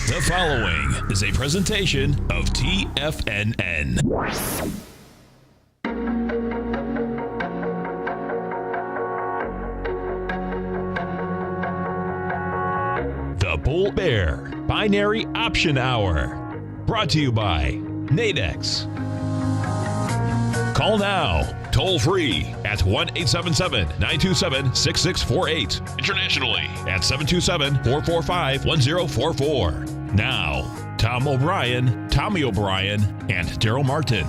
The following is a presentation of TFNN. The Bull Bear Binary Option Hour. Brought to you by Nadex. Call now, toll free at 1-877-927-6648. Internationally at 727-445-1044. Now, Tommy O'Brien, and Darrell Martin.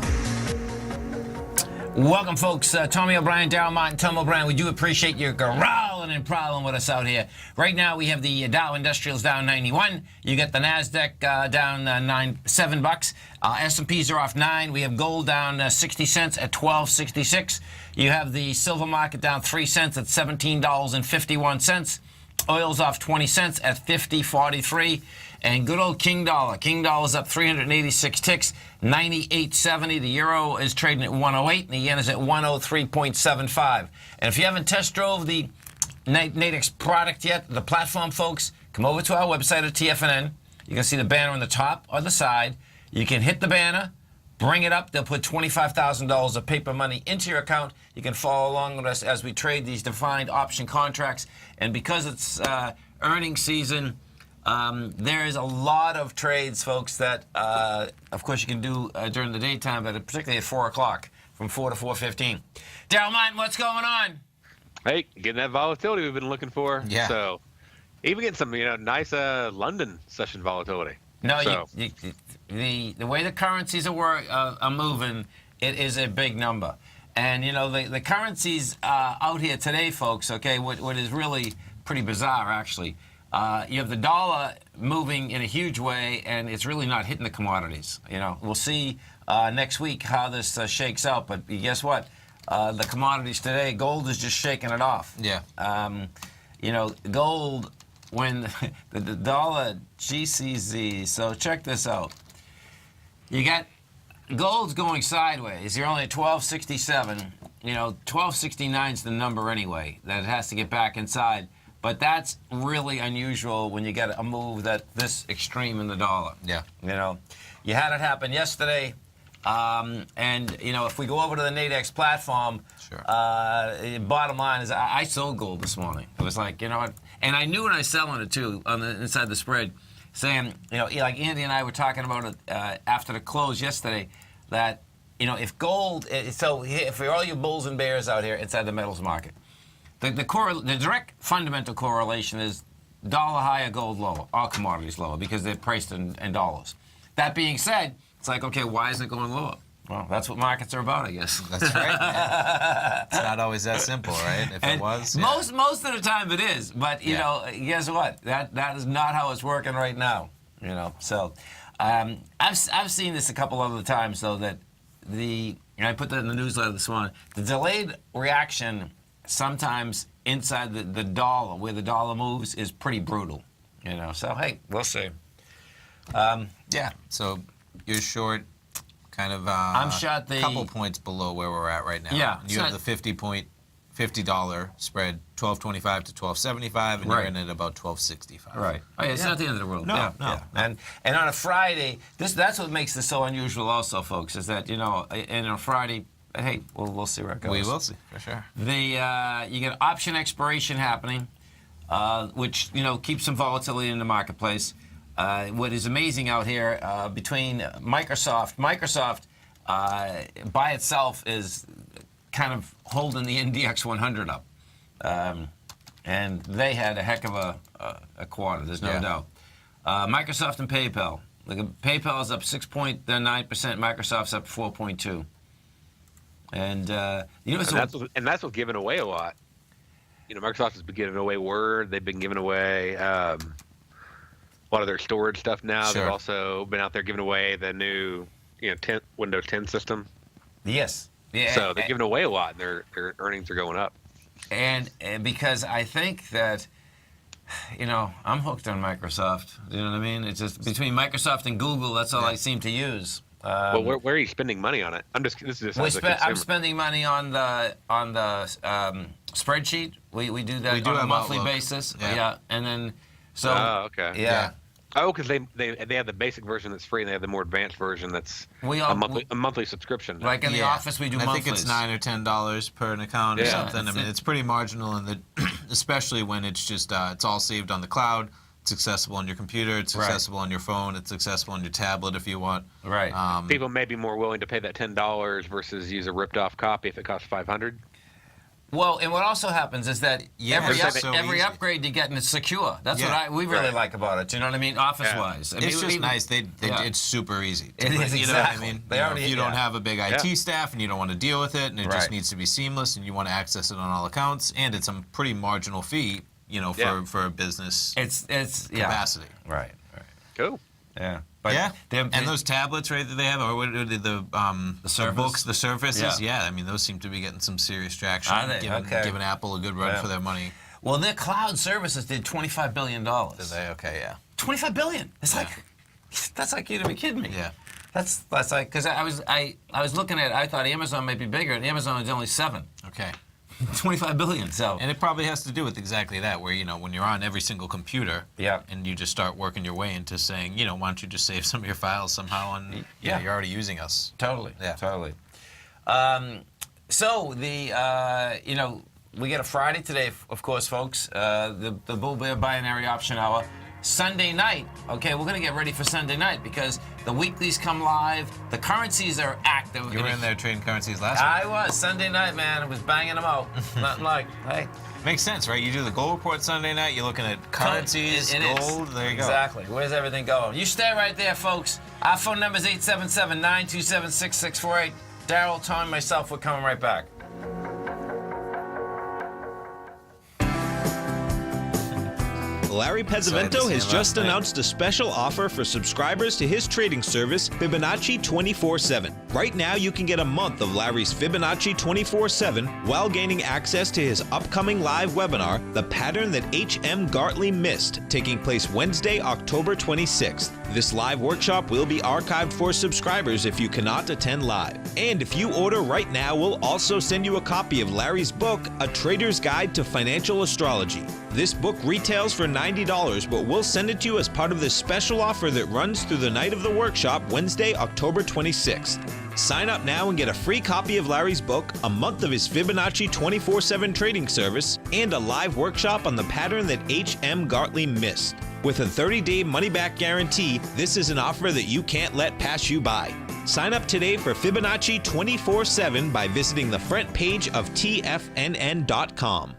Welcome, folks. Tommy O'Brien, Darrell Martin, Tom O'Brien. We do appreciate your growling and prowling with us out here. Right now, we have the Dow Industrials down 91. You got the Nasdaq down $7. S&Ps are off 9. We have gold down 60 cents at $12.66. You have the silver market down 3 cents at $17.51. Oil's off 20 cents at $50.43. And good old King Dollar. King Dollar's up 386 ticks, 98.70. The euro is trading at 108, and the yen is at 103.75. And if you haven't test drove the Nadex product yet, the platform, folks, come over to our website at TFNN. You can see the banner on the top or the side. You can hit the banner, bring it up. They'll put $25,000 of paper money into your account. You can follow along with us as we trade these defined option contracts. And because it's earnings season, there is a lot of trades, folks, that, of course, you can do during the daytime, but particularly at 4 o'clock, from 4 to 4:15. Darrell Martin, what's going on? Hey, getting that volatility we've been looking for. Yeah. So, even getting some, nice London session volatility. No, so. the way the currencies are moving, it is a big number. And, the currencies out here today, folks, okay, what is really pretty bizarre, actually, you have the dollar moving in a huge way, and it's really not hitting the commodities. We'll see next week how this shakes out. But guess what? The commodities today, gold is just shaking it off. Yeah. Gold, when the dollar GCZ. So check this out. You got gold's going sideways. You're only at 1267. 1269 is the number anyway. That it has to get back inside. But that's really unusual when you get a move that this extreme in the dollar. Yeah. You had it happen yesterday. If we go over to the Nadex platform, sure. Bottom line is I sold gold this morning. It was like, and I knew when I was selling it too on the inside the spread, saying, like Andy and I were talking about it after the close yesterday, that, if gold, so for all you bulls and bears out here inside the metals market, the direct fundamental correlation is dollar higher, gold lower, all commodities lower because they're priced in dollars. That being said, it's like, okay, why isn't it going lower? Well, that's what markets are about, I guess. That's right. Yeah. It's not always that simple, right? If it was, yeah. Most of the time it is, but guess what? That is not how it's working right now. So I've seen this a couple other times though that I put that in the newsletter this morning. The delayed reaction sometimes inside the dollar, where the dollar moves, is pretty brutal. So hey, we'll see. Yeah. So you're short, kind of. I'm short the couple points below where we're at right now. Yeah. You have the $50 spread, 12.25 to 12.75, and right. you're in at about 12.65. Right. Oh, yeah, it's not the end of the world. No. And on a Friday, that's what makes this so unusual, also, folks, is that and on a Friday. Hey, we'll see where it goes. We will see, for sure. You get option expiration happening, which keeps some volatility in the marketplace. What is amazing out here between Microsoft by itself is kind of holding the NDX 100 up, and they had a heck of a quarter. There's no doubt. Microsoft and PayPal. PayPal is up 6.9%. Microsoft's up 4.2%. And that's what's giving away a lot. Microsoft has been giving away Word. They've been giving away a lot of their storage stuff now. Sure. They've also been out there giving away the new, Windows 10 system. Yes. Yeah. So they're giving away a lot, and their earnings are going up. And because I think that, I'm hooked on Microsoft. You know what I mean? It's just between Microsoft and Google. That's all I seem to use. Well, where are you spending money on it? I'm spending money on the spreadsheet. We do that on a monthly basis. Yeah. And then so. Oh, okay. Yeah. Oh, because they have the basic version that's free, and they have the more advanced version that's a monthly subscription. Like in the office, we do monthlies. I think it's $9 or $10 per an account or something. I mean, it's pretty marginal, especially when it's just it's all saved on the cloud. It's accessible on your computer. It's accessible on your phone. It's accessible on your tablet if you want. Right. People may be more willing to pay that $10 versus use a ripped-off copy if it costs $500. Well, and what also happens is that every easy. upgrade you get is secure. That's what we really like about it. You know what I mean? Office-wise. I mean, it's just nice. It's super easy. It is, you know what I mean? If you don't have a big IT staff and you don't want to deal with it, and it just needs to be seamless, and you want to access it on all accounts, and it's a pretty marginal fee, for a business capacity. Right. Cool. Yeah. And those tablets, right, that they have, or what are the Surface? The books, the Surfaces, I mean, those seem to be getting some serious traction. Are they? Giving Apple a good run for their money. Well, their cloud services did $25 billion. Did they? Okay, yeah. $25 billion. It's like, that's like you to be kidding me. Yeah. That's like, because I was looking at it, I thought Amazon might be bigger, and Amazon is only 7. Okay. 25 billion. So, and it probably has to do with exactly that, where when you're on every single computer, and you just start working your way into saying, why don't you just save some of your files somehow on, you're already using us. Totally. Yeah. Totally. So we get a Friday today, of course, folks. The Bull Bear Binary Option Hour. Sunday night, okay, we're going to get ready for Sunday night because the weeklies come live, the currencies are active. You were in there trading currencies last week. I was. Sunday night, man. I was banging them out. Nothing like, hey. Makes sense, right? You do the gold report Sunday night, you're looking at currencies, gold, there you go. Exactly. Where's everything going? You stay right there, folks. Our phone number is 877-927-6648. Darrell, Tom, and myself, we're coming right back. Larry Pezzavento has just announced a special offer for subscribers to his trading service, Fibonacci 24/7. Right now, you can get a month of Larry's Fibonacci 24/7 while gaining access to his upcoming live webinar, The Pattern That H.M. Gartley Missed, taking place Wednesday, October 26th. This live workshop will be archived for subscribers if you cannot attend live. And if you order right now, we'll also send you a copy of Larry's book, A Trader's Guide to Financial Astrology. This book retails for $90, but we'll send it to you as part of this special offer that runs through the night of the workshop, Wednesday, October 26th. Sign up now and get a free copy of Larry's book, a month of his Fibonacci 24/7 trading service, and a live workshop on the pattern that H.M. Gartley missed. With a 30-day money-back guarantee, this is an offer that you can't let pass you by. Sign up today for Fibonacci 24/7 by visiting the front page of TFNN.com.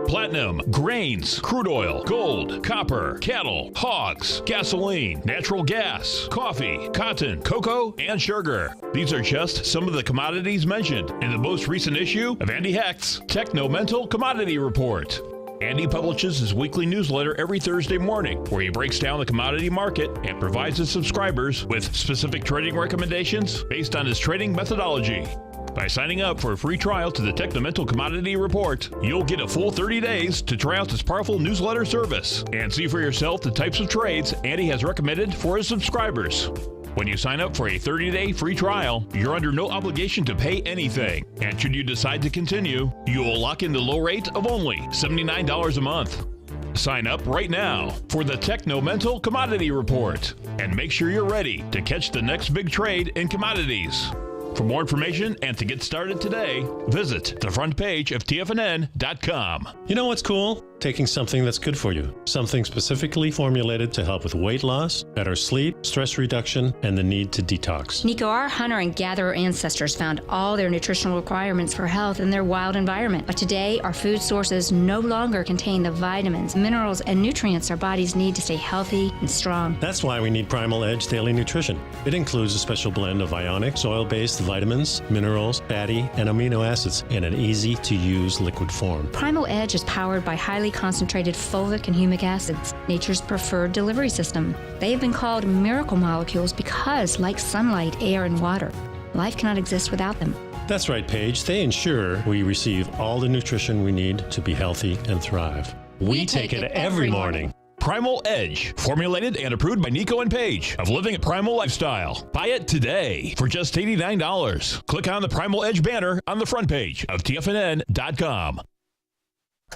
Platinum, grains, crude oil, gold, copper, cattle, hogs, gasoline, natural gas, coffee, cotton, cocoa, and sugar. These are just some of the commodities mentioned in the most recent issue of Andy Hecht's Techno-Mental Commodity Report. Andy publishes his weekly newsletter every Thursday morning, where he breaks down the commodity market and provides his subscribers with specific trading recommendations based on his trading methodology. By signing up for a free trial to the Techno-Mental Commodity Report, you'll get a full 30 days to try out this powerful newsletter service and see for yourself the types of trades Andy has recommended for his subscribers. When you sign up for a 30-day free trial, you're under no obligation to pay anything. And should you decide to continue, you will lock in the low rate of only $79 a month. Sign up right now for the Techno-Mental Commodity Report and make sure you're ready to catch the next big trade in commodities. For more information and to get started today, visit the front page of TFNN.com. You know what's cool? Taking something that's good for you. Something specifically formulated to help with weight loss, better sleep, stress reduction, and the need to detox. Nico, our hunter and gatherer ancestors found all their nutritional requirements for health in their wild environment. But today, our food sources no longer contain the vitamins, minerals, and nutrients our bodies need to stay healthy and strong. That's why we need Primal Edge Daily Nutrition. It includes a special blend of ionic, soil-based vitamins, minerals, fatty, and amino acids in an easy-to-use liquid form. Primal Edge is powered by highly concentrated fulvic and humic acids, nature's preferred delivery system. They have been called miracle molecules because, like sunlight, air, and water, life cannot exist without them. That's right, Paige. They ensure we receive all the nutrition we need to be healthy and thrive. We take it every morning. Primal Edge, formulated and approved by Nico and Paige of Living a Primal Lifestyle. Buy it today for just $89. Click on the Primal Edge banner on the front page of TFNN.com.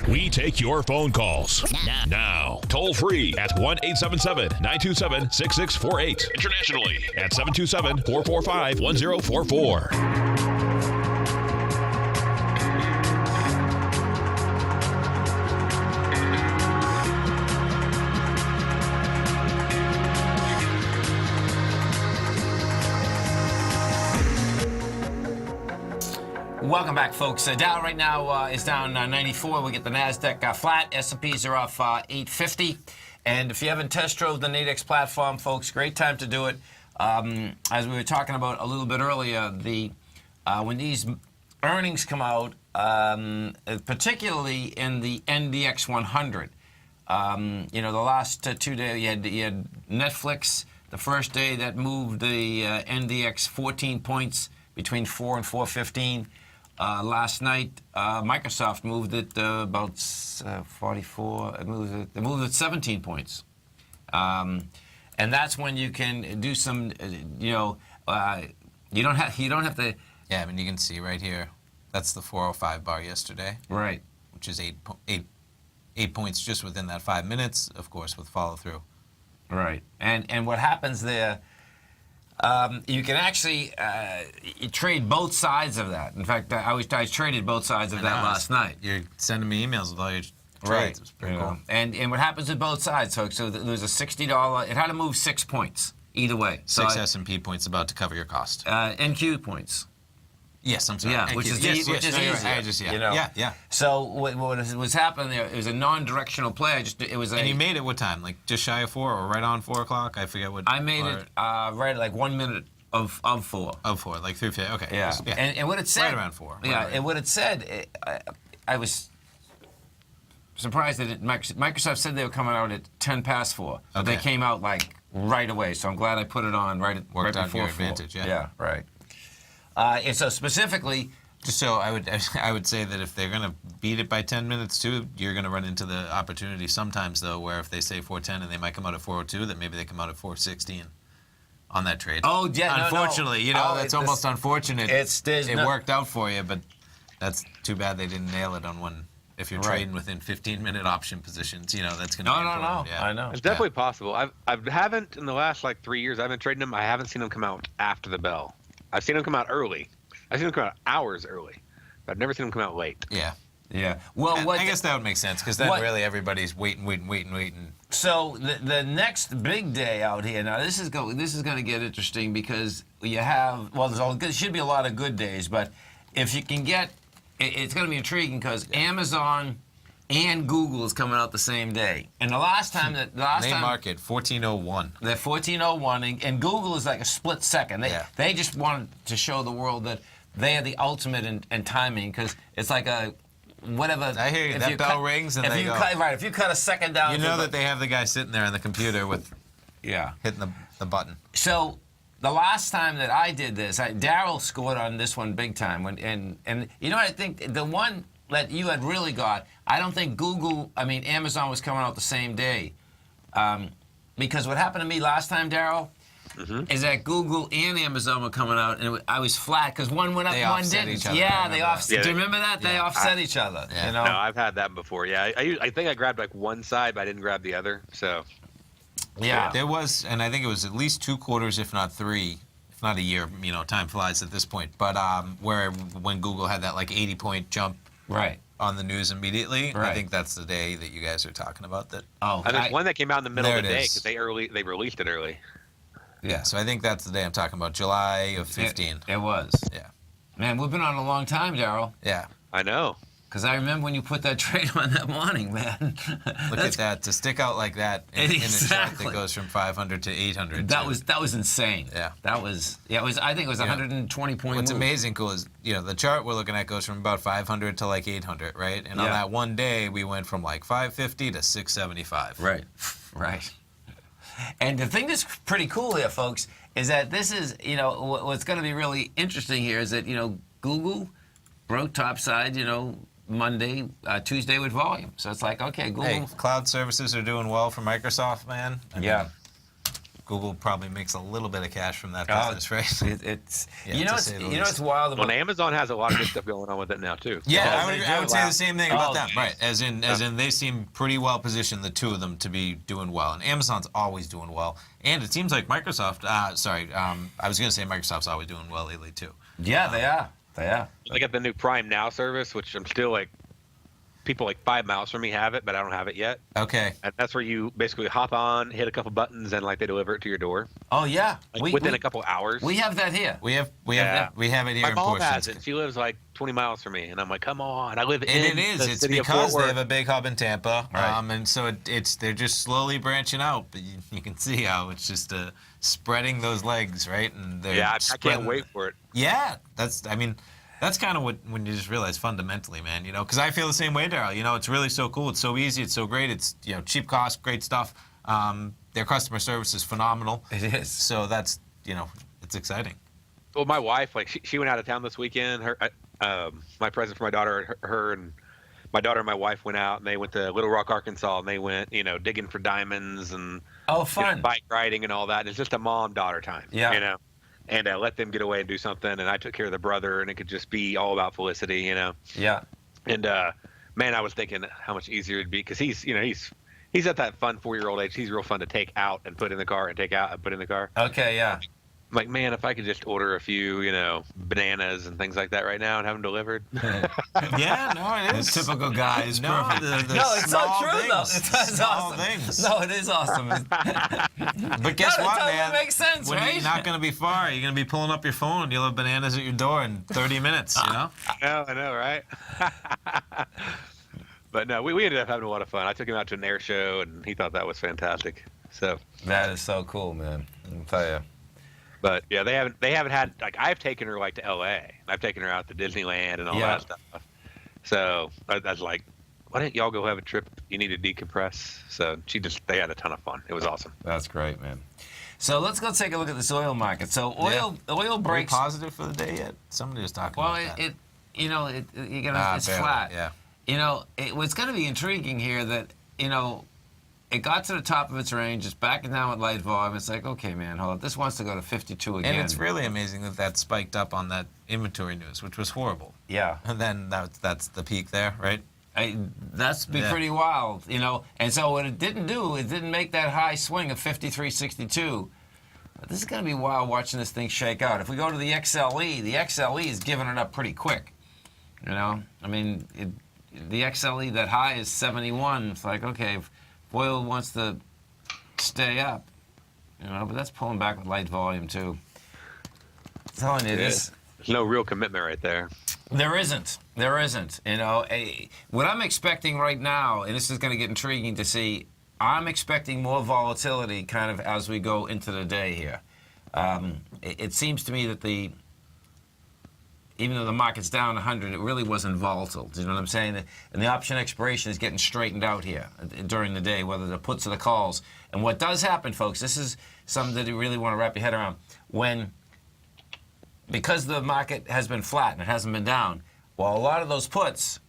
We take your phone calls now. Toll free at 1-877-927-6648. Internationally at 727-445-1044. Welcome back, folks. Dow right now is down 94. We get the Nasdaq flat. S&Ps are off 850. And if you haven't test drove the Nadex platform, folks, great time to do it. As we were talking about a little bit earlier, when these earnings come out, particularly in the NDX 100, the last 2 days, you had Netflix. The first day that moved the NDX 14 points between 4 and 415. Last night, Microsoft moved it about 44. It moved it 17 points, and that's when you can do some. You don't have to. Yeah, I mean you can see right here. That's the 405 bar yesterday. Right. Which is 8 points just within that 5 minutes, of course, with follow through. Right. And what happens there? You can actually you trade both sides of that. In fact, I traded both sides of that last night. You're sending me emails with all your trades. Right. It was pretty cool. And what happens with both sides, folks? So there was a $60. It had to move 6 points either way. Six S&P points about to cover your cost. NQ points. Yes, I'm sorry. Yeah, which is easier. Yeah. So what was happening there? It was a non-directional play. And you made it what time? Like just shy of 4 or right on 4 o'clock? I forget what. I made it right at like 1 minute of 4. Of 4, like 3:50. Okay. Yeah. Yeah. And what it said. Right around 4. Yeah. And what it said, I was surprised that Microsoft said they were coming out at 10 past 4, but they came out like right away. So I'm glad I put it on right before 4. Worked out your advantage. Yeah. Yeah. Right. And so specifically, just so I would say that if they're going to beat it by 10 minutes too, you're going to run into the opportunity sometimes though, where if they say 410 and they might come out at 402, that maybe they come out at 416 on that trade. Oh yeah, unfortunately, that's almost unfortunate. It worked out for you, but that's too bad they didn't nail it on one. If you're trading within 15-minute option positions, that's going to be important. No. Yeah. I know. It's definitely possible. I haven't in the last 3 years I've been trading them. I haven't seen them come out after the bell. I've seen them come out early. I've seen them come out hours early, but I've never seen them come out late. Yeah. Yeah. Well, I guess that would make sense because then really everybody's waiting. So the next big day out here now. This is going to get interesting because you have there should be a lot of good days, but if you can get, it's going to be intriguing because Amazon and Google is coming out the same day. And the last time market 1401. They're 1401, and Google is like a split second. They just wanted to show the world that they are the ultimate in timing because it's like a whatever. I hear you. That bell rings and they go. If you cut a second down, you know that they have the guy sitting there on the computer with hitting the button. So the last time that I did this, Darrell scored on this one big time. And I think the one that you had really got, I don't think Amazon was coming out the same day. Because what happened to me last time, Darrell, is that Google and Amazon were coming out, and I was flat because one went up, one didn't. They offset. Do you remember that? They offset each other. Yeah. No, I've had that before. Yeah, I think I grabbed one side, but I didn't grab the other. So. Yeah. There was, and I think it was at least 2 quarters, if not 3. Not a year, time flies at this point. But when Google had that 80-point jump on the news immediately, I think that's the day that you guys are talking about. That. Oh, and there's one that came out in the middle of the day because they released it early. Yeah, so I think that's the day I'm talking about, July of 15. It was. Yeah. Man, we've been on a long time, Darrell. Yeah. I know. Because I remember when you put that trade on that morning, man. Look at that. To stick out like that in a chart that goes from 500 to 800. That was insane. Yeah. I think it was 120 point What's move. amazing cool is, the chart we're looking at goes from about 500 to 800, right? And on that one day, we went from 550 to 675. Right. And the thing that's pretty cool here, folks, is that this is, what's going to be really interesting here is that, Google broke topside, Monday, Tuesday with volume. So it's like, okay, Google. Hey, cloud services are doing well for Microsoft, man. I mean, Google probably makes a little bit of cash from that business, right? It's Yeah, you know to say the least. it's wild. Well, Amazon has a lot of good stuff going on with it now too. Yeah, Oh, I would say the same thing about Oh, them, right? As in they seem pretty well positioned, the two of them, to be doing well, and Amazon's always doing well, and it seems like Microsoft. I was going to say Microsoft's always doing well lately too. Yeah, they are. They are. They got the new Prime Now service, which I'm still like, people like 5 miles from me have it, but I don't have it yet. Okay. And that's where you basically hop on, hit a couple buttons, and like they deliver it to your door. Oh yeah, Like within a couple hours. we have that here. We have it here My in mom Portland. has it. She lives like 20 miles from me, and I'm like, come on, I live in And it is. the It's city of because Fort they Worth. have a big hub in Tampa, Right. and so they're just slowly branching out. But you can see how it's just spreading those legs, right? And they're Yeah, I spreading- can't wait for it. Yeah, that's kind of when you just realize fundamentally, man. Because I feel the same way, Darrell. It's really so cool. It's so easy. It's so great. It's cheap cost, great stuff. Their customer service is phenomenal. It is. So that's it's exciting. Well, my wife, like, she went out of town this weekend. My present for my daughter, her and my daughter and my wife went out, and they went to Little Rock, Arkansas, and they went, digging for diamonds and Fun. bike riding and all that. And it's just a mom-daughter time, Yeah. And let them get away and do something. And I took care of the brother, and it could just be all about Felicity, Yeah. And man, I was thinking how much easier it'd be because he's at that fun 4-year-old age. He's real fun to take out and put in the car and take out and put in the car. Okay. Yeah. I'm like, man, if I could just order a few, bananas and things like that right now and have them delivered. Yeah, no, it is. The typical guy is perfect. No, it's so true though. It's small awesome. things. No, it is awesome. But guess No, it what, totally man? makes sense, when right? You're not going to be far. You're going to be pulling up your phone, and you'll have bananas at your door in 30 minutes. I know, right? But no, we ended up having a lot of fun. I took him out to an air show, and he thought that was fantastic. So That is so cool, man. I'll tell you. But yeah, they haven't had, like, I've taken her like to L.A. I've taken her out to Disneyland and all that stuff. So I was like, why didn't y'all go have a trip? You need to decompress. So they had a ton of fun. It was awesome. That's great, man. So let's go take a look at this oil market. So oil breaks. Are we positive for the day yet? Somebody was talking about that. It's barely, flat. yeah. What's going to be intriguing here that it got to the top of its range. It's backing down with light volume. It's like, okay, man, hold up. This wants to go to 52 again. And it's really amazing that spiked up on that inventory news, which was horrible. Yeah. And then that's the peak there, right? That's pretty wild, And so what it didn't make that high swing of 53.62. But this is going to be wild watching this thing shake out. If we go to the XLE is giving it up pretty quick. I mean, the XLE, that high is 71. It's like, okay, if oil wants to stay up, but that's pulling back with light volume too. I'm telling you, There's no real commitment right there. There isn't. What I'm expecting right now, and this is going to get intriguing to see, I'm expecting more volatility kind of as we go into the day here. It seems to me that even though the market's down 100, it really wasn't volatile. Do you know what I'm saying? And the option expiration is getting straightened out here during the day, whether the puts or the calls. And what does happen, folks, this is something that you really want to wrap your head around. Because the market has been flat and it hasn't been down, well, a lot of those puts,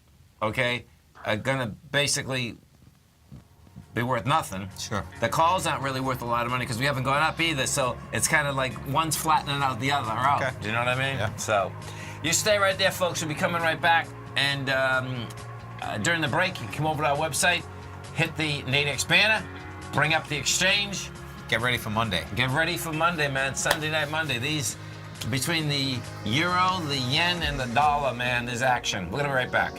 are going to basically be worth nothing. Sure. The calls aren't really worth a lot of money because we haven't gone up either, so it's kind of like one's flattening out the other out. Okay. Do you know what I mean? Yeah. So you stay right there, folks. We'll be coming right back. And during the break, you come over to our website, hit the Nadex banner, bring up the exchange. Get ready for Monday. Get ready for Monday, man. Sunday night Monday. These, between the euro, the yen, and the dollar, man, there's action. We're going to be right back.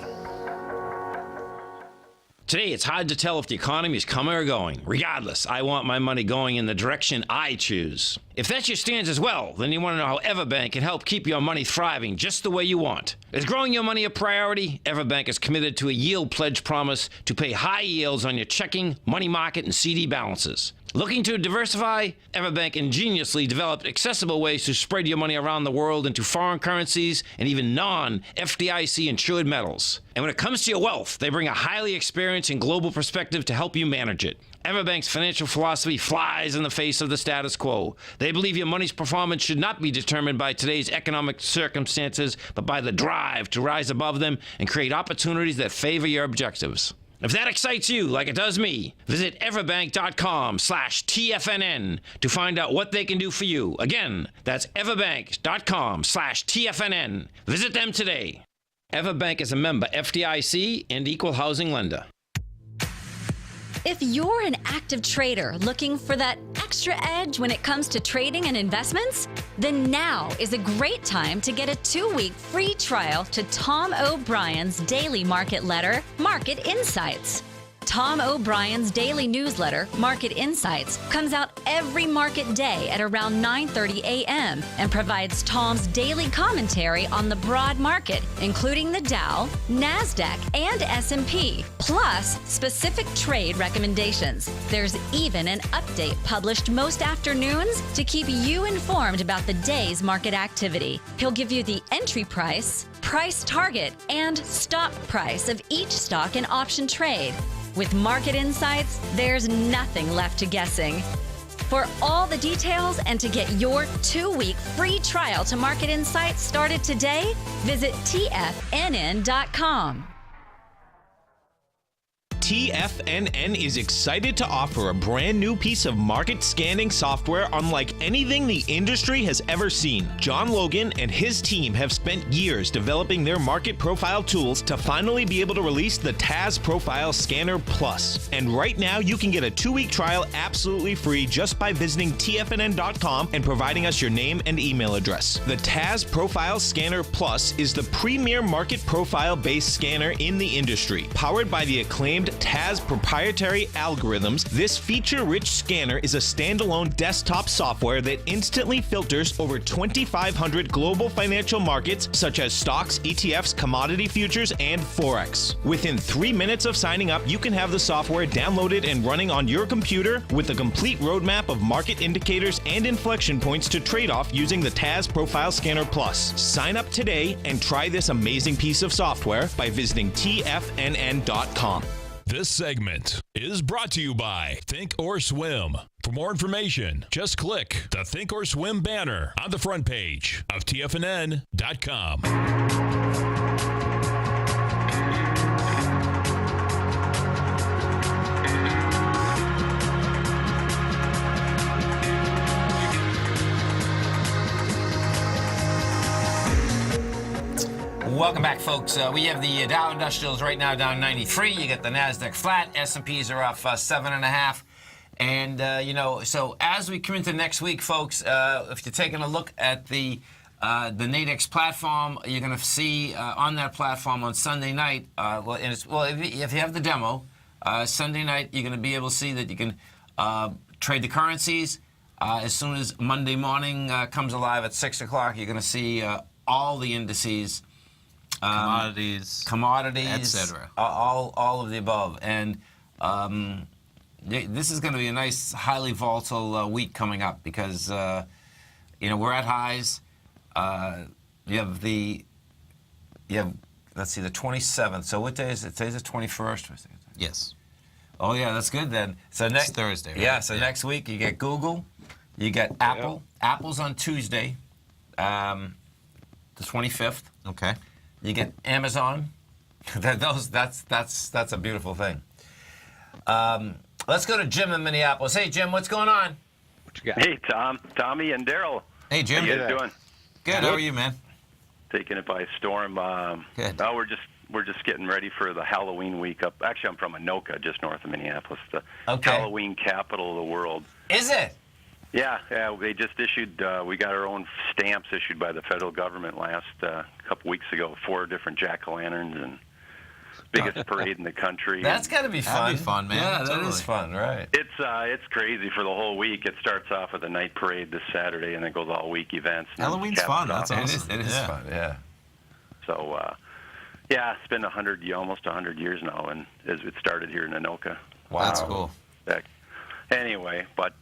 Today, it's hard to tell if the economy is coming or going. Regardless, I want my money going in the direction I choose. If that's your stance as well, then you want to know how Everbank can help keep your money thriving just the way you want. Is growing your money a priority? Everbank is committed to a yield pledge promise to pay high yields on your checking, money market, and CD balances. Looking to diversify? Everbank ingeniously developed accessible ways to spread your money around the world into foreign currencies and even non-FDIC insured metals. And when it comes to your wealth, they bring a highly experienced and global perspective to help you manage it. Everbank's financial philosophy flies in the face of the status quo. They believe your money's performance should not be determined by today's economic circumstances, but by the drive to rise above them and create opportunities that favor your objectives. If that excites you like it does me, visit everbank.com/TFNN to find out what they can do for you. Again, that's everbank.com/TFNN. Visit them today. Everbank is a member FDIC and equal housing lender. If you're an active trader looking for that extra edge when it comes to trading and investments, then now is a great time to get a 2-week free trial to Tom O'Brien's daily market letter, Market Insights. Tom O'Brien's daily newsletter, Market Insights, comes out every market day at around 9:30 a.m. and provides Tom's daily commentary on the broad market, including the Dow, NASDAQ, and S&P, plus specific trade recommendations. There's even an update published most afternoons to keep you informed about the day's market activity. He'll give you the entry price, price target, and stop price of each stock and option trade. With Market Insights, there's nothing left to guessing. For all the details and to get your 2-week free trial to Market Insights started today, visit TFNN.com. TFNN is excited to offer a brand new piece of market scanning software unlike anything the industry has ever seen. John Logan and his team have spent years developing their market profile tools to finally be able to release the TAS Profile Scanner Plus. And right now you can get a 2-week trial absolutely free just by visiting TFNN.com and providing us your name and email address. The TAS Profile Scanner Plus is the premier market profile-based scanner in the industry. Powered by the acclaimed TAS proprietary algorithms, this feature-rich scanner is a standalone desktop software that instantly filters over 2,500 global financial markets such as stocks, ETFs, commodity futures, and Forex. Within 3 minutes of signing up, you can have the software downloaded and running on your computer with a complete roadmap of market indicators and inflection points to trade off using the TAS Profile Scanner Plus. Sign up today and try this amazing piece of software by visiting TFNN.com. This segment is brought to you by Think or Swim. For more information, just click the Think or Swim banner on the front page of TFNN.com. Welcome back, folks. We have the Dow Industrials right now down 93. You get the NASDAQ flat. S&Ps are off 7.5. And, so as we come into next week, folks, if you're taking a look at the Nadex platform, you're going to see on that platform on Sunday night, if you have the demo, Sunday night, you're going to be able to see that you can trade the currencies. As soon as Monday morning comes alive at 6 o'clock, you're going to see all the indices. Commodities, etc. All of the above, and this is going to be a nice, highly volatile week coming up because we're at highs. You have let's see, the 27th. So what day is it? Today's the 21st. Yes. Oh yeah, that's good then. So it's Thursday. Right? Yeah. So next week you get Google, you get Apple. Yep. Apple's on Tuesday, the 25th. Okay. You get Amazon. That's a beautiful thing. Let's go to Jim in Minneapolis. Hey, Jim, what's going on? What you got? Hey, Tommy, and Darrell. Hey, Jim. How you guys doing? Good. How are you, man? Taking it by storm. Good. Well, we're just getting ready for the Halloween week up. Actually, I'm from Anoka, just north of Minneapolis, the Halloween capital of the world. Is it? Yeah. They just issued. We got our own stamps issued by the federal government last couple weeks ago. 4 different jack-o'-lanterns and biggest parade in the country. That's got to be fun. That'd be fun, man. Yeah, totally. That is fun, right? It's crazy for the whole week. It starts off with a night parade this Saturday, and it goes all week events. Halloween's fun. That's awesome. It is fun. Yeah. So. It's been almost 100 years now, and as it started here in Anoka. Wow, that's cool. Anyway, but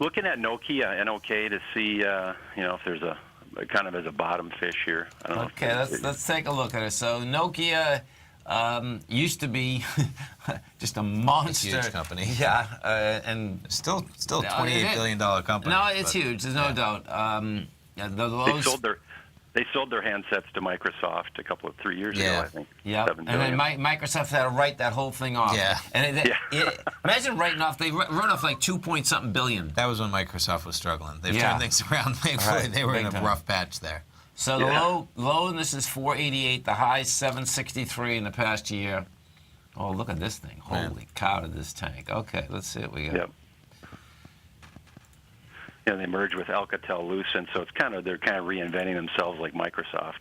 looking at Nokia, NOK, to see if there's a kind of as a bottom fish here. I don't know. Okay, let's take a look at it. So Nokia used to be just a monster, huge company. Yeah, and still $28 billion company. No, it's huge. There's no doubt. The lows. They sold their handsets to Microsoft 3 years ago, I think. Yeah. $7 And billion. then Microsoft had to write that whole thing off. Yeah. And imagine writing off. They wrote off like 2-point-something billion. That was when Microsoft was struggling. They've Yeah. turned things around. Thankfully, Right. they were Big in a time. rough patch there. So the low in this is 488. The high is 763 in the past year. Oh, look at this thing! Holy cow, to this tank. Okay, let's see what we got. Yep. Yeah, they merged with Alcatel-Lucent, so they're kind of reinventing themselves like Microsoft.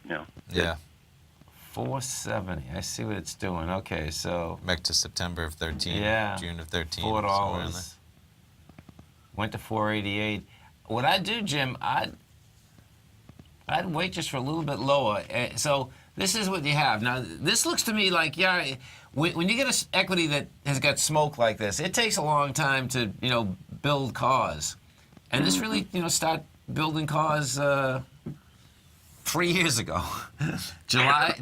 Yeah. 470. I see what it's doing. Okay, so Back to September of 13. Yeah. June of 13. $4 went to 488. What I'd do, Jim, I'd wait just for a little bit lower. So this is what you have now. This looks to me like when you get an equity that has got smoke like this, it takes a long time to build cause, and this really start building cause 3 years ago, July.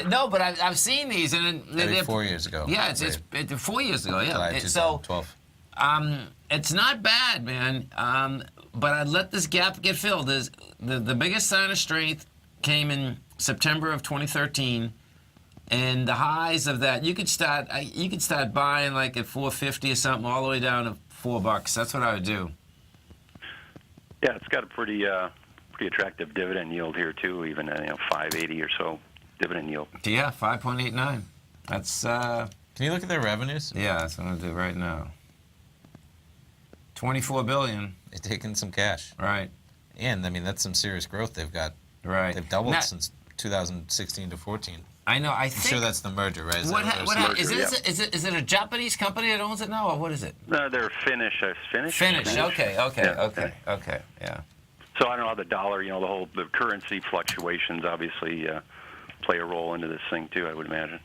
No, but I've seen these, and Maybe 4 years ago. Yeah, it's 4 years ago. Yeah, July 2012. it's not bad, man. But I'd let this gap get filled. The biggest sign of strength came in September of 2013, and the highs of that you could start buying like at 450 or something, all the way down to $4. That's what I would do. Yeah, it's got a pretty attractive dividend yield here too, even 5.80 or so dividend yield. Yeah, 5.89. That's Can you look at their revenues? yeah, that's what I'm gonna do right now. $24 billion. They've taken some cash. Right. And, I mean, that's some serious growth they've got. Right. They've doubled Now- since 2016 to 14. I know. I I'm think. sure that's the merger, right? Is What, that what merger, is, yeah. it, is it a Japanese company that owns it now, or what is it? No, they're Finnish. Finnish. Okay. Yeah, Okay. Yeah. So I don't know how the dollar, the currency fluctuations obviously play a role into this thing too, I would imagine.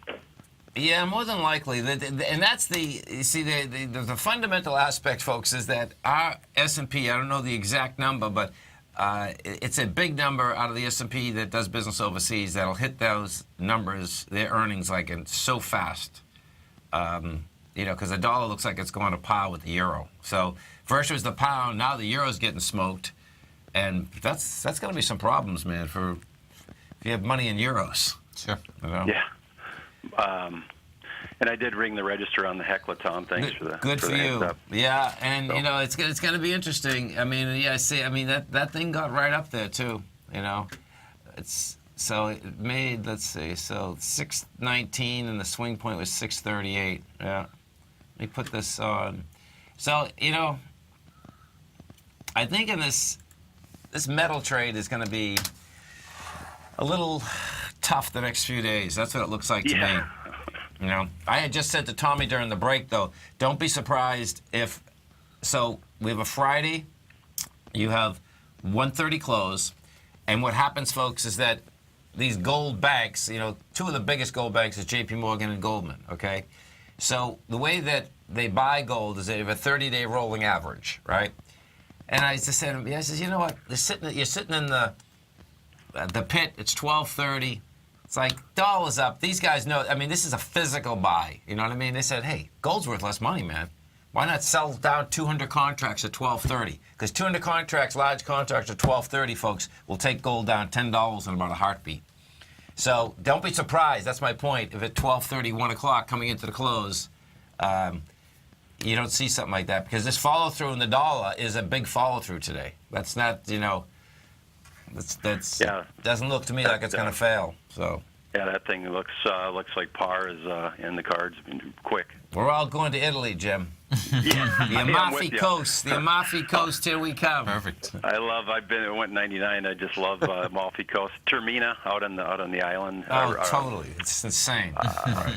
Yeah, more than likely. And that's the fundamental aspect, folks, is that our S&P, I don't know the exact number, but it's a big number out of the S&P that does business overseas that'll hit those numbers, their earnings, like so fast. Because the dollar looks like it's going to par with the euro. So first it was the pound, now the euro's getting smoked. And that's going to be some problems, man, if you have money in euros. Sure. Yeah. And I did ring the register on the Hecla, Tom. Thanks for the Good for the heads you. up. Yeah, and it's going to be interesting. I mean, yeah, that thing got right up there too. It's so it made. Let's see, so 619 and the swing point was 638. Yeah, let me put this on. So I think in this metal trade is going to be a little tough the next few days. That's what it looks like to me. I had just said to Tommy during the break, though, don't be surprised if. So we have a Friday, you have 1:30 close, and what happens, folks, is that these gold banks, two of the biggest gold banks is J.P. Morgan and Goldman. Okay, so the way that they buy gold is they have a 30-day rolling average, right? And I just said to him, I says, you know what? You're sitting in the pit. It's 12:30. It's like dollars up. These guys know. I mean, this is a physical buy. You know what I mean? They said, hey, gold's worth less money, man. Why not sell down 200 contracts at 12:30? Because 200 contracts, large contracts at 12:30, folks, will take gold down $10 in about a heartbeat. So don't be surprised. That's my point. If at 12:30, 1 o'clock coming into the close, you don't see something like that, because this follow-through in the dollar is a big follow-through today. That's not, that's doesn't look to me like it's going to fail. So yeah, that thing looks like par is in the cards quick. We're all going to Italy, Jim. Yeah, The Amalfi Coast. The Amalfi Coast, here we come. Perfect. I went in '99. I just love Amalfi Coast. Termina out on the island. Oh, totally. It's insane. Right.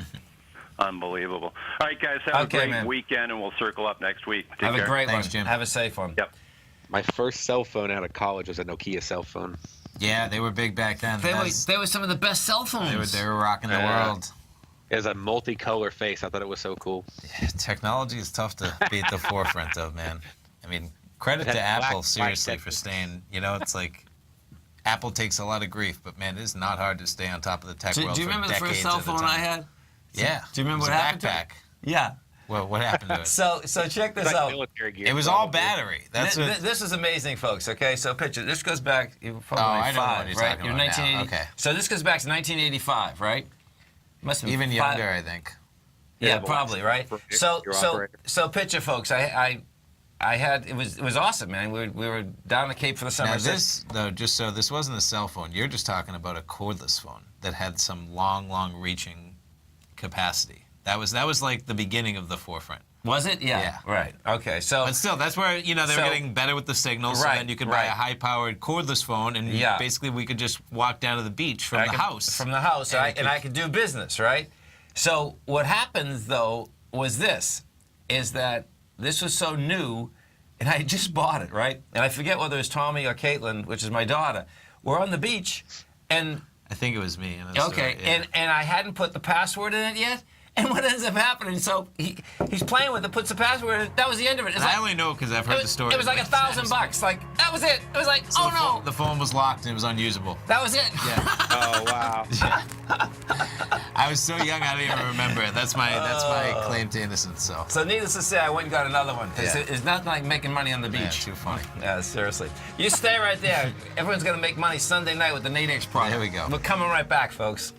Unbelievable. All right, guys, have a great weekend, and we'll circle up next week. Take Have care. a great Thanks, one. Jim. Have a safe one. Yep. My first cell phone out of college was a Nokia cell phone. Yeah, they were big back then. They were some of the best cell phones. They were rocking the world. It has a multicolor face. I thought it was so cool. Yeah, technology is tough to be at the forefront of, man. I mean, credit to Apple, seriously, for staying. It's like Apple takes a lot of grief, but, man, it is not hard to stay on top of the tech world. Do you remember the first cell phone I had? Yeah. Do you remember it was what happened a backpack. to it? Yeah. What happened to it? So check this It's like out. military gear. It was all probably. battery. That's what. This is amazing, folks. Okay, so picture. This goes back. You're probably I know what 5, you're right? talking You're about 1980. now. Okay. So this goes back to 1985, right? Must have been Even 5. younger, I think. Yeah, but probably, right? Your operator. So picture, folks. I had it was awesome, man. We were down the Cape for the summer. Now this, though, just so this wasn't a cell phone. You're just talking about a cordless phone that had some long reaching capacity. That was like the beginning of the forefront. Was it? Yeah. Yeah. Right. Okay. So. But still, that's where they were getting better with the signals. Right, So then you could buy right. a high-powered cordless phone, and basically we could just walk down to the beach from the house. From the house, and I could do business, right? So what happens though was is that this was so new, and I just bought it, right? And I forget whether it was Tommy or Caitlin, which is my daughter. We're on the beach, and I think it was me. okay, and I hadn't put the password in it yet. And what ends up happening? So he's playing with it, puts the password in. That was the end of it. I only know because I've heard the story. It was like $1,000. Like that was it. It was like, So oh no, the phone was locked and it was unusable. that was it. Yeah. Oh wow. I was so young I didn't even remember it. That's my claim to innocence. So. So needless to say, I went and got another one. Yeah. It's not like making money on the beach. Yeah, too funny. Yeah, seriously. You stay right there. Everyone's gonna make money Sunday night with the Nadex product. There we go. We're coming right back, folks.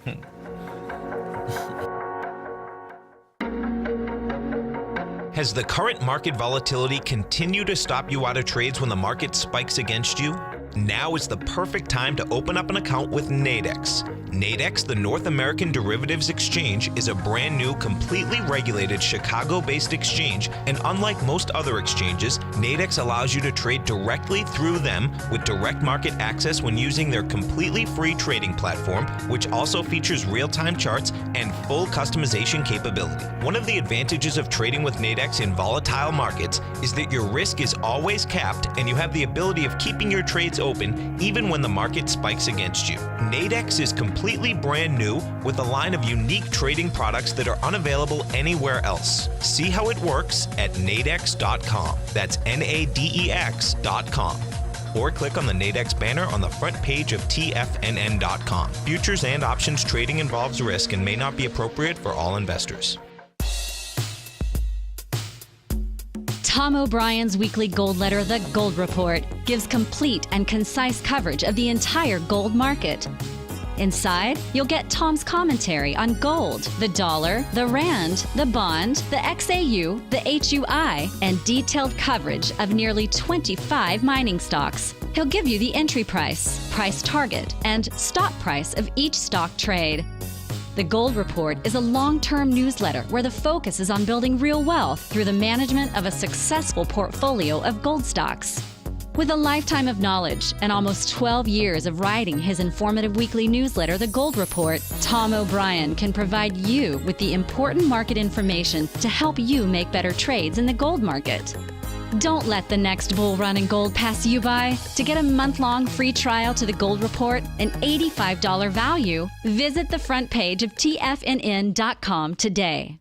Has the current market volatility continued to stop you out of trades when the market spikes against you? Now is the perfect time to open up an account with Nadex. Nadex, the North American Derivatives Exchange, is a brand new, completely regulated Chicago-based exchange, and unlike most other exchanges, Nadex allows you to trade directly through them with direct market access when using their completely free trading platform, which also features real-time charts and full customization capability. One of the advantages of trading with Nadex in volatile markets is that your risk is always capped and you have the ability of keeping your trades open even when the market spikes against you. Nadex is completely brand new with a line of unique trading products that are unavailable anywhere else. See how it works at nadex.com. That's Nadex.com. Or click on the Nadex banner on the front page of TFNN.com. Futures and options trading involves risk and may not be appropriate for all investors. Tom O'Brien's weekly gold letter, The Gold Report, gives complete and concise coverage of the entire gold market. Inside, you'll get Tom's commentary on gold, the dollar, the rand, the bond, the XAU, the HUI, and detailed coverage of nearly 25 mining stocks. He'll give you the entry price, price target, and stop price of each stock trade. The Gold Report is a long-term newsletter where the focus is on building real wealth through the management of a successful portfolio of gold stocks. With a lifetime of knowledge and almost 12 years of writing his informative weekly newsletter, The Gold Report, Tom O'Brien can provide you with the important market information to help you make better trades in the gold market. Don't let the next bull run in gold pass you by. To get a month-long free trial to The Gold Report, an $85 value, visit the front page of TFNN.com today.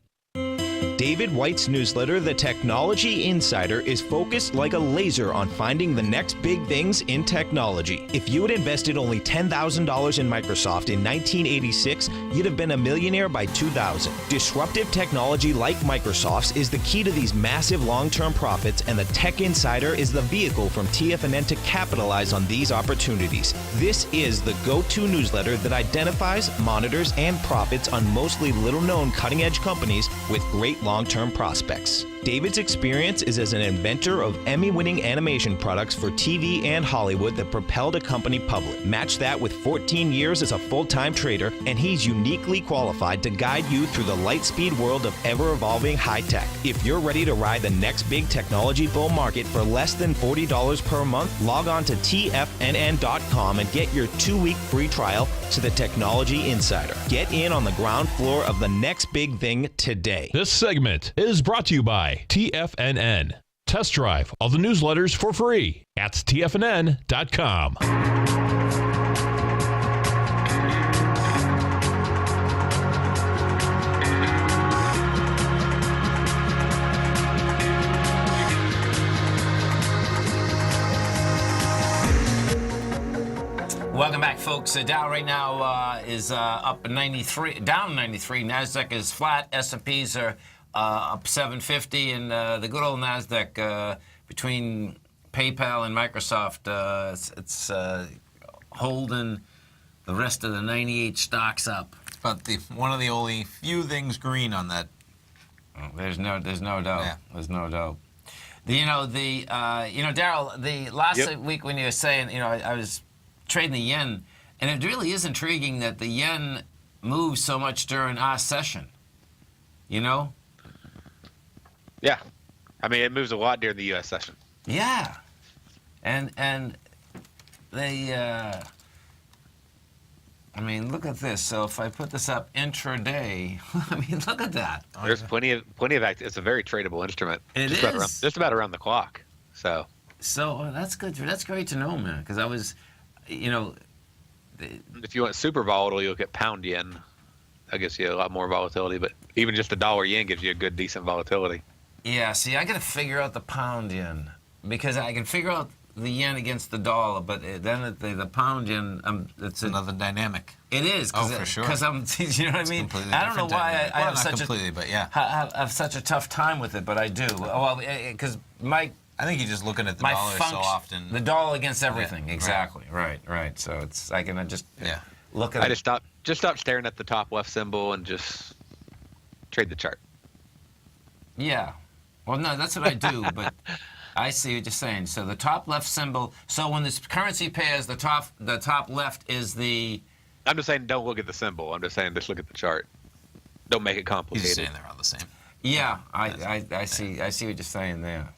David White's newsletter, The Technology Insider, is focused like a laser on finding the next big things in technology. If you had invested only $10,000 in Microsoft in 1986, you'd have been a millionaire by 2000. Disruptive technology like Microsoft's is the key to these massive long-term profits, and the Tech Insider is the vehicle from TFNN to capitalize on these opportunities. This is the go-to newsletter that identifies, monitors, and profits on mostly little-known cutting-edge companies with great long-term prospects. David's experience is as an inventor of Emmy-winning animation products for TV and Hollywood that propelled a company public. Match that with 14 years as a full-time trader, and he's uniquely qualified to guide you through the light-speed world of ever-evolving high-tech. If you're ready to ride the next big technology bull market for less than $40 per month, log on to TFNN.com and get your 2-week free trial to the Technology Insider. Get in on the ground floor of the next big thing today. This segment is brought to you by TFNN. Test drive all the newsletters for free at TFNN.com. Welcome back, folks. Dow right now is up 93, down 93. Nasdaq is flat. S&Ps are up 750, and the good old Nasdaq between PayPal and Microsoft, it's holding the rest of the 98 stocks up. But one of the only few things green on that. Oh, there's no doubt. Yeah. There's no doubt. Darrell, the last week when you were saying, I was trading the yen, and it really is intriguing that the yen moves so much during our session. Yeah. I mean, it moves a lot during the U.S. session. Yeah. And they, look at this. So if I put this up intraday, look at that. There's plenty of it's a very tradable instrument. It is. Just about around the clock. So that's good. That's great to know, man, because I was, if you want super volatile, you'll get pound yen. That gives you a lot more volatility, but even just the dollar yen gives you a good, decent volatility. Yeah, see, I got to figure out the pound yen, because I can figure out the yen against the dollar, but then the pound yen, it's another dynamic. It is. For sure. Because you know what I mean? I don't know why I have such have such a tough time with it, but I do. Well, because I think you're just looking at the dollar so often. The dollar against everything, Yeah, exactly. Right. So it's I can just look at. I just stop staring at the top left symbol and just trade the chart. Yeah. Well, no, that's what I do, but I see what you're saying. So the top left symbol. So when this currency pairs, the top left is the. I'm just saying, don't look at the symbol. I'm just saying, just look at the chart. Don't make it complicated. He's saying they're all the same. Yeah, I see what you're saying there.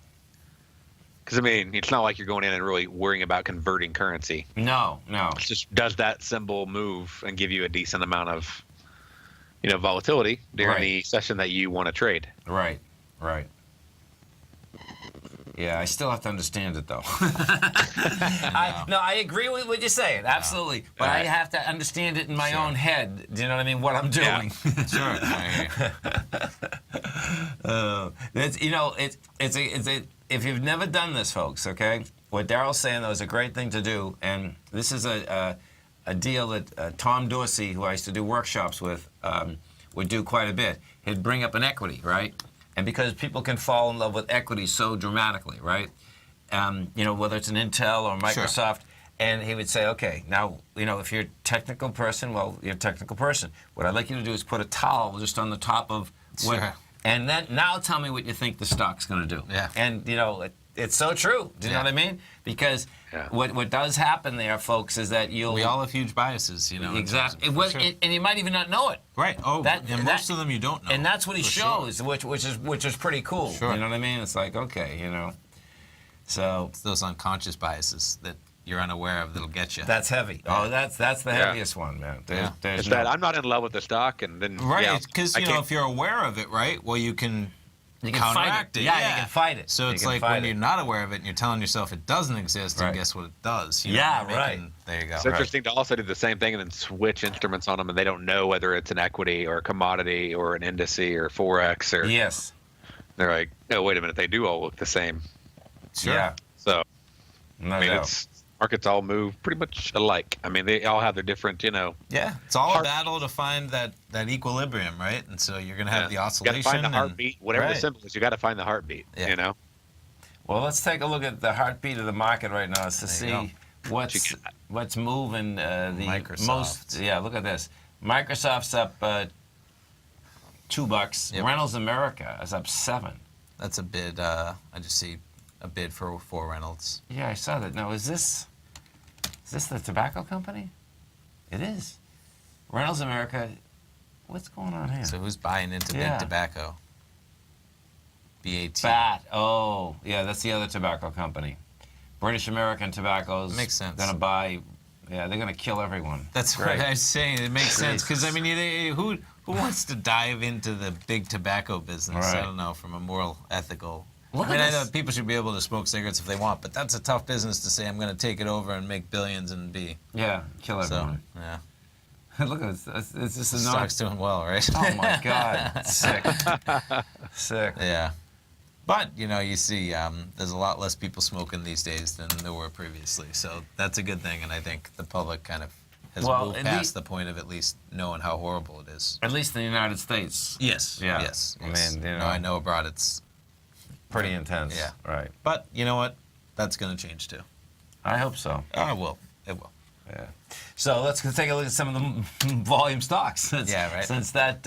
Because it's not like you're going in and really worrying about converting currency. No. It's just, does that symbol move and give you a decent amount of, volatility during the session that you want to trade? Right. Yeah, I still have to understand it, though. I agree with what you're saying, absolutely. But I have to understand it in my own head. Do you know what I mean? What I'm doing. Yeah. Sure. If you've never done this, folks, okay, what Darrell's saying, though, is a great thing to do. And this is a deal that Tom Dorsey, who I used to do workshops with, would do quite a bit. He'd bring up an equity, right? And because people can fall in love with equity so dramatically, right? Whether it's an Intel or Microsoft, and he would say, okay, now, if you're a technical person, well, you're a technical person. What I'd like you to do is put a towel just on the top of and then now tell me what you think the stock's going to do. Yeah. And, it's so true. Do you know what I mean? Because what does happen there, folks, is that we all have huge biases, Exactly. And you might even not know it. Right. Oh, and most of them you don't know. And that's what he shows, which is pretty cool. Sure. You know what I mean? It's like, okay, So it's those unconscious biases that you're unaware of that'll get you. That's heavy. Oh, that's the heaviest one, man. It's that I'm not in love with the stock, and then because if you're aware of it, right? Well, you can counteract it. Yeah, you can fight it. So it's like when you're not aware of it and you're telling yourself it doesn't exist, and guess what it does? There you go. It's interesting to also do the same thing and then switch instruments on them, and they don't know whether it's an equity or a commodity or an indice or Forex or. Yes. They're like, no, wait a minute, they do all look the same. Sure. Yeah. So, it's markets all move pretty much alike. They all have their different, Yeah, it's all a battle to find that equilibrium, right? And so you're going to have the oscillation. You got to find the heartbeat. Whatever the symbol is, you got to find the heartbeat, Well, let's take a look at the heartbeat of the market right now to see what's moving the Microsoft. most. Yeah, look at this. Microsoft's up $2. Yep. Reynolds America is up 7. That's a bid. I just see a bid for Reynolds. Yeah, I saw that. Now, is this the tobacco company? It is. Reynolds America. What's going on here? So who's buying into big tobacco? BAT. BAT. Oh, yeah, that's the other tobacco company. British American Tobacco's makes sense. Going to buy. Yeah, they're going to kill everyone. That's what I was saying. It makes sense because who wants to dive into the big tobacco business? Right. I don't know, from a moral, ethical. I know people should be able to smoke cigarettes if they want, but that's a tough business to say I'm going to take it over and make billions and be. Yeah, kill everyone. So, yeah. Look at this. It's just the stock's doing well, right? Oh my God, sick. Yeah. But, you see there's a lot less people smoking these days than there were previously. So that's a good thing, and I think the public kind of has moved past the point of at least knowing how horrible it is. At least in the United States. Yes. Yeah. Yes. I mean, you know, no, I know abroad it's pretty intense. Yeah. Right. But you know what? That's going to change too. I hope so. It will. It will. Yeah. So let's take a look at some of the volume stocks. Since that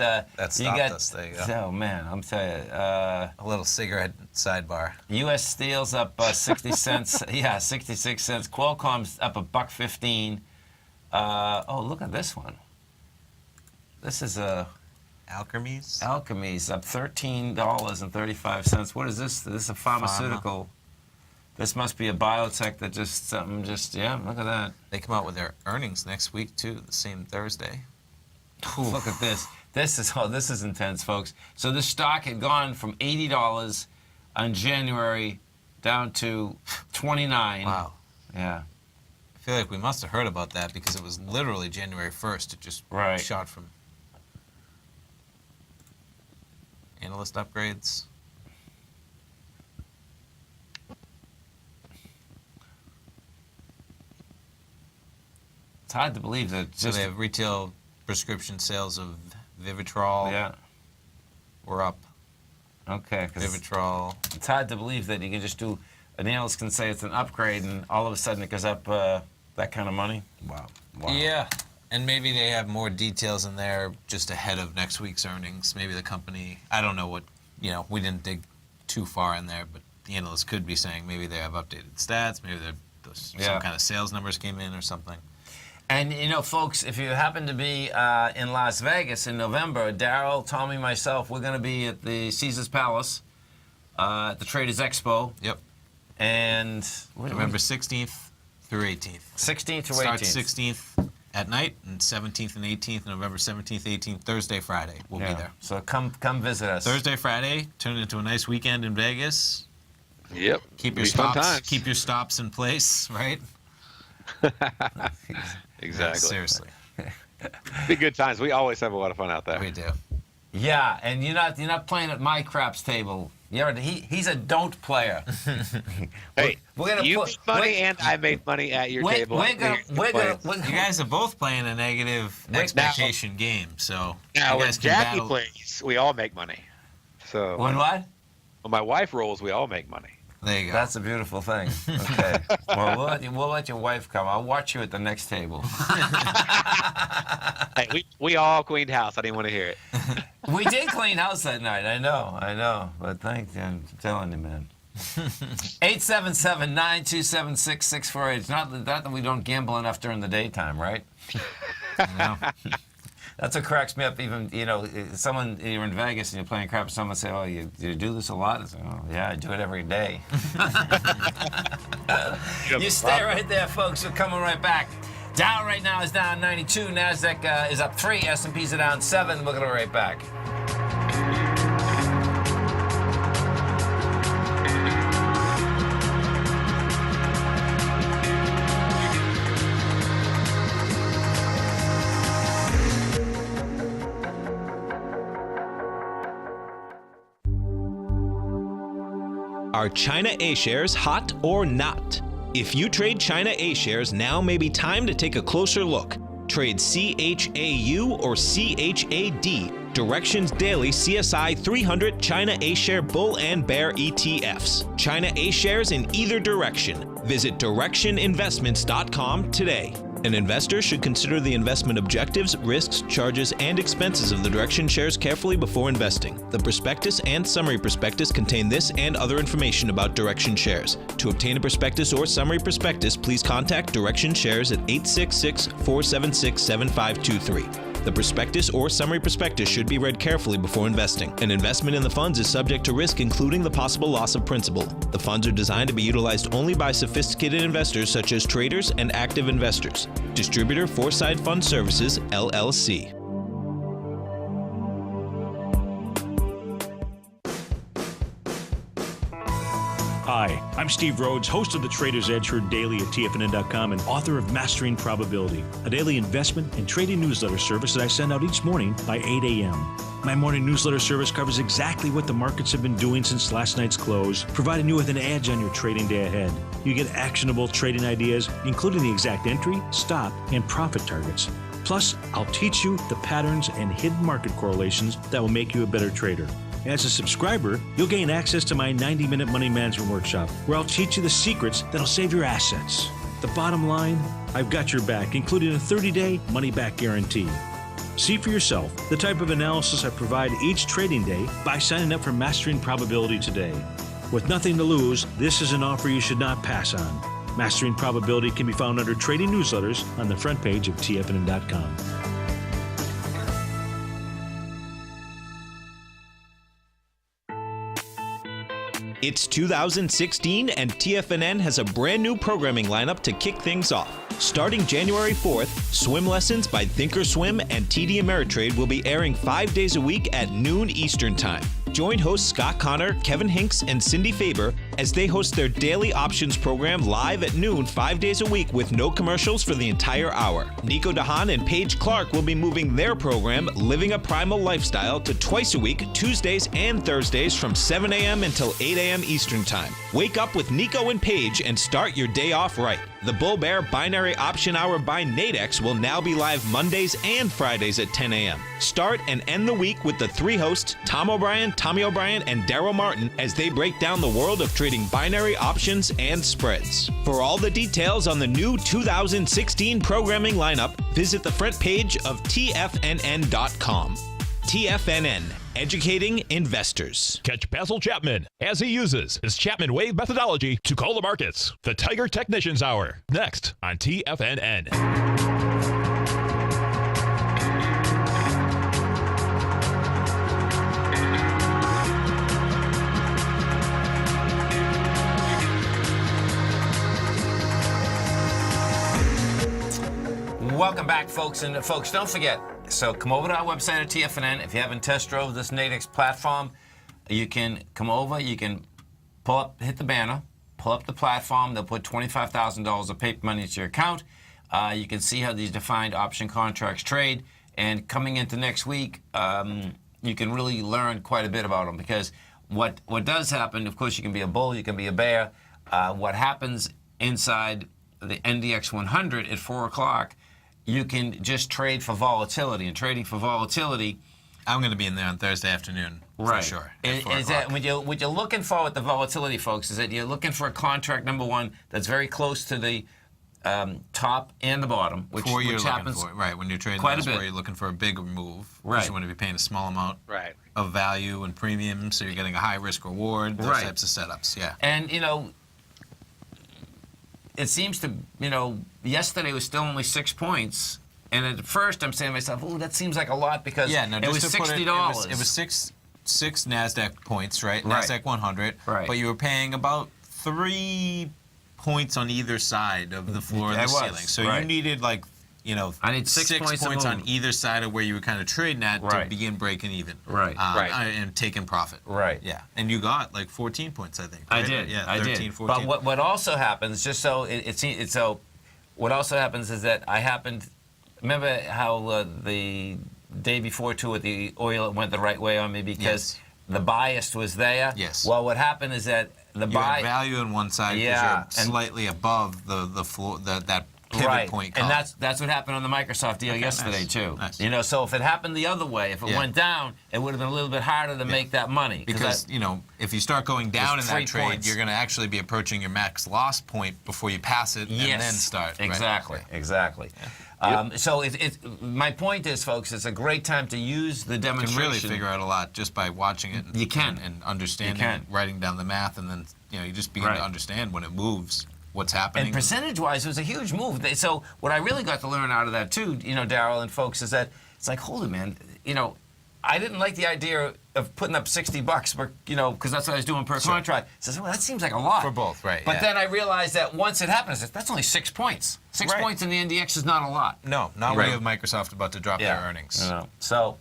stopped us. There you go. Oh man, I'm telling you. A little cigarette sidebar. U.S. Steel's up 60 cents. Yeah, 66 cents. Qualcomm's up $1.15. Oh, look at this one. This is Alchemies. Alchemies up $13.35. What is this? This is a pharmaceutical. Pharma. This must be a biotech that yeah, look at that. They come out with their earnings next week too, the same Thursday. Oof. Look at this. This is intense, folks. So this stock had gone from $80 on January down to $29. Wow. Yeah. I feel like we must have heard about that because it was literally January 1st. It just shot from analyst upgrades. It's hard to believe that. So they have retail prescription sales of Vivitrol. Yeah. We're up. Okay. Vivitrol. It's hard to believe that you can just do. An analyst can say it's an upgrade, and all of a sudden it goes up that kind of money. Wow. Yeah. And maybe they have more details in there just ahead of next week's earnings. Maybe the company. I don't know what. We didn't dig too far in there, but the analyst could be saying maybe they have updated stats. Maybe some kind of sales numbers came in or something. And, folks, if you happen to be in Las Vegas in November, Darrell, Tommy, myself, we're going to be at the Caesars Palace at the Traders Expo. Yep. And November 16th through 18th. 16th through 18th. Starts 16th at night, and 17th and 18th, November 17th, 18th, Thursday, Friday. We'll be there. So come visit us. Thursday, Friday, turn it into a nice weekend in Vegas. Yep. Keep your stops in place, right? Exactly. Yeah, seriously. Be good times. We always have a lot of fun out there. We do. Yeah, and you're not playing at my craps table. He's a don't player. Hey, you made money and I made money at your table. You guys are both playing a negative expectation game, so now you when guys Jackie plays, we all make money. So when what? When my wife rolls, we all make money. There you go. That's a beautiful thing. Okay. Well, we'll let your wife come. I'll watch you at the next table. Hey, we all cleaned house. I didn't want to hear it. We did clean house that night. I know. But thank you. I'm telling you, man. 877-927-6648. It's not that we don't gamble enough during the daytime, right? No. That's what cracks me up. Even someone you're in Vegas and you're playing crap. Someone say, "Oh, you do this a lot?" I say, "Oh, yeah, I do it every day." You stay right there, folks. We're coming right back. Dow right now is down 92. Nasdaq is up 3. S&Ps are down 7. We're going to be right back. Are China A-shares hot or not? If you trade China A-shares, now may be time to take a closer look. Trade CHAU or CHAD, Directions Daily CSI 300 China A-share Bull and Bear ETFs. China A-shares in either direction. Visit directioninvestments.com today. An investor should consider the investment objectives, risks, charges, and expenses of the Direction shares carefully before investing. The prospectus and summary prospectus contain this and other information about Direction shares. To obtain a prospectus or summary prospectus, please contact Direction shares at 866-476-7523. The prospectus or summary prospectus should be read carefully before investing. An investment in the funds is subject to risk, including the possible loss of principal. The funds are designed to be utilized only by sophisticated investors such as traders and active investors. Distributor Foreside Fund Services, LLC. Hi, I'm Steve Rhodes, host of the Trader's Edge, heard daily at TFNN.com and author of Mastering Probability, a daily investment and trading newsletter service that I send out each morning by 8 a.m. My morning newsletter service covers exactly what the markets have been doing since last night's close, providing you with an edge on your trading day ahead. You get actionable trading ideas, including the exact entry, stop, and profit targets. Plus, I'll teach you the patterns and hidden market correlations that will make you a better trader. As a subscriber, you'll gain access to my 90-minute money management workshop, where I'll teach you the secrets that'll save your assets. The bottom line, I've got your back, including a 30-day money-back guarantee. See for yourself the type of analysis I provide each trading day by signing up for Mastering Probability today. With nothing to lose, this is an offer you should not pass on. Mastering Probability can be found under Trading Newsletters on the front page of TFNN.com. It's 2016 and TFNN has a brand new programming lineup to kick things off. Starting January 4th, Swim Lessons by Thinkorswim and TD Ameritrade will be airing 5 days a week at noon Eastern Time. Join hosts Scott Connor, Kevin Hinks, and Cindy Faber as they host their daily options program live at noon 5 days a week with no commercials for the entire hour. Nico DeHaan and Paige Clark will be moving their program, Living a Primal Lifestyle, to twice a week, Tuesdays and Thursdays from 7 a.m. until 8 a.m. Eastern Time. Wake up with Nico and Paige and start your day off right. The Bull Bear Binary Option Hour by Nadex will now be live Mondays and Fridays at 10 a.m. Start and end the week with the three hosts, Tom O'Brien, Tommy O'Brien, and Darrell Martin, as they break down the world of trading binary options and spreads. For all the details on the new 2016 programming lineup, visit the front page of TFNN.com. TFNN, educating investors. Catch Basil Chapman as he uses his Chapman Wave methodology to call the markets. The Tiger Technicians Hour, next on TFNN. Welcome back, folks. And folks, don't forget, so come over to our website at TFNN. If you haven't test drove this Nadex platform, you can come over, you can pull up, hit the banner, pull up the platform. They'll put $25,000 of paper money into your account. You can see how these defined option contracts trade. And coming into next week, you can really learn quite a bit about them, because what does happen, of course, you can be a bull, you can be a bear. What happens inside the NDX 100 at 4 o'clock, you can just trade for volatility. And trading for volatility, I'm going to be in there on Thursday afternoon, for sure. Is that what you're looking for with the volatility, folks, is that you're looking for a contract, number one, that's very close to the top and the bottom, which happens for, right? When you're trading, quite that's a bit. where you're looking for a big move. Right. You want to be paying a small amount Right. of value and premium, so you're getting a high risk reward. Those types of setups, yeah. And it seems to, yesterday was still only 6 points. And at first I'm saying to myself, oh, that seems like a lot, because it was $60. It was six NASDAQ points, right? NASDAQ 100. Right. But you were paying about 3 points on either side of the floor and the ceiling. So you needed I need 6 points on either side of where you were kind of trading at to begin breaking even. Right. And taking profit. Right. Yeah. And you got like 14 points, I think. I Right? did. Yeah, I 13, did. 14. But what also happens, just so what also happens is that remember how the day before, too, with the oil, it went the right way on me because the bias was there? Yes. Well, what happened is that you had value on one side because you're slightly above the floor, that pivot point column. And that's what happened on the Microsoft deal yesterday, too. Nice. So if it happened the other way, if it went down, it would have been a little bit harder to make that money. Because, if you start going down in that trade, you're going to actually be approaching your max loss point before you pass it and then start. Exactly. Right? Exactly. So my point is, folks, it's a great time to use the demonstration. You can really figure out a lot just by watching it. You can. And understanding, writing down the math, and then you just begin to understand when it moves what's happening. And percentage-wise, it was a huge move. So what I really got to learn out of that, too, Darrell and folks, is that it's like, hold it, man, I didn't like the idea of putting up $60 for, because that's what I was doing per contract. So I said, well, that seems like a lot. For both, right. But then I realized that once it happened, I said, that's only 6 points. 6 points in the NDX is not a lot. No, not when you have Microsoft about to drop their earnings. So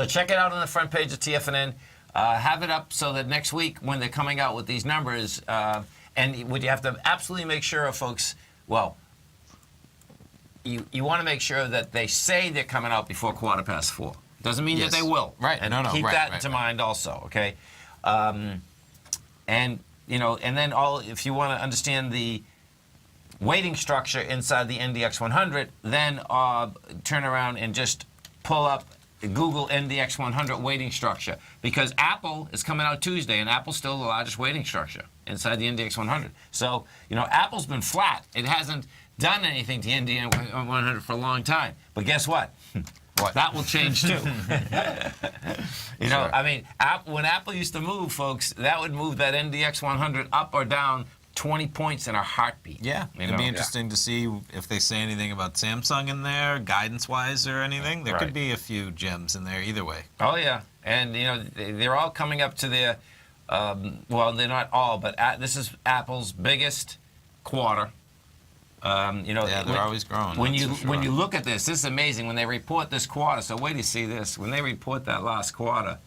check it out on the front page of TFNN. Have it up so that next week when they're coming out with these numbers, and what you have to absolutely make sure of, folks, you want to make sure that they say they're coming out before 4:15. Doesn't mean that they will. Right. And no, keep that into mind also, okay? And, you know, and then if you want to understand the weighting structure inside the NDX 100, then turn around and just pull up Google NDX 100 weighting structure, because Apple is coming out Tuesday, and Apple's still the largest weighting structure inside the NDX 100. So, you know, Apple's been flat. It hasn't done anything to the NDX 100 for a long time. But guess what? What? That will change too. You know, I mean, when Apple used to move, folks, that would move that NDX 100 up or down 20 points in a heartbeat. Yeah, it'd be interesting to see if they say anything about Samsung in there, guidance-wise or anything. There could be a few gems in there either way. Oh, yeah. And, you know, they're all coming up to their, well, they're not all, but this is Apple's biggest quarter. You know, yeah, they're always growing. When you look at this is amazing when they report this quarter. So wait till you see this. When they report that last quarter,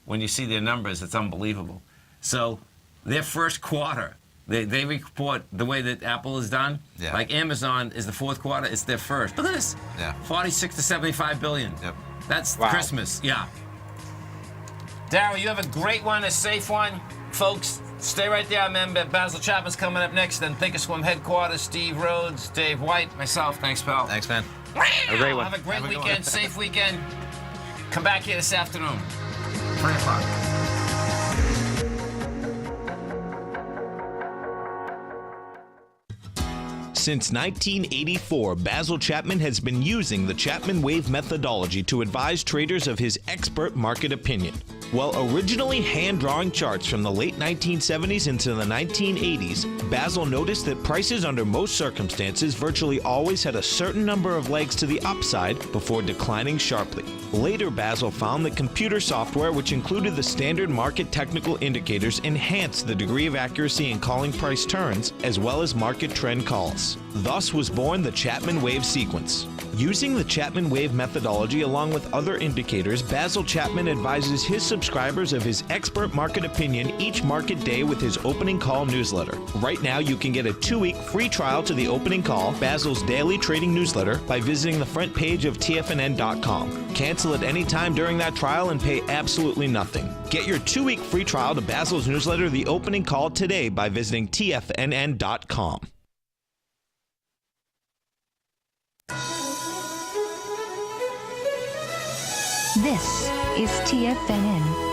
when you see their numbers, it's unbelievable. So their first quarter, they report the way that Apple is done. Yeah. Like Amazon is the fourth quarter, it's their first. Look at this. Yeah. 46 to 75 billion. Yep. That's Christmas. Yeah. Darrell, you have a great one, a safe one. Folks, stay right there. Remember, Basil Chapman's coming up next. Then Thinkorswim headquarters, Steve Rhodes, Dave White, myself. Thanks, pal. Thanks, man. Have a great one. Have a great weekend, safe weekend. Come back here this afternoon. 3 o'clock. Since 1984, Basil Chapman has been using the Chapman Wave methodology to advise traders of his expert market opinion. While originally hand-drawing charts from the late 1970s into the 1980s, Basil noticed that prices under most circumstances virtually always had a certain number of legs to the upside before declining sharply. Later, Basil found that computer software, which included the standard market technical indicators, enhanced the degree of accuracy in calling price turns, as well as market trend calls. Thus was born the Chapman Wave sequence. Using the Chapman Wave methodology along with other indicators, Basil Chapman advises his subscribers of his expert market opinion each market day with his opening call newsletter. Right now, you can get a 2-week free trial to the opening call, Basil's daily trading newsletter, by visiting the front page of TFNN.com. Cancel at any time during that trial and pay absolutely nothing. Get your 2-week free trial to Basil's newsletter, The Opening Call, today by visiting TFNN.com. This is TFNN.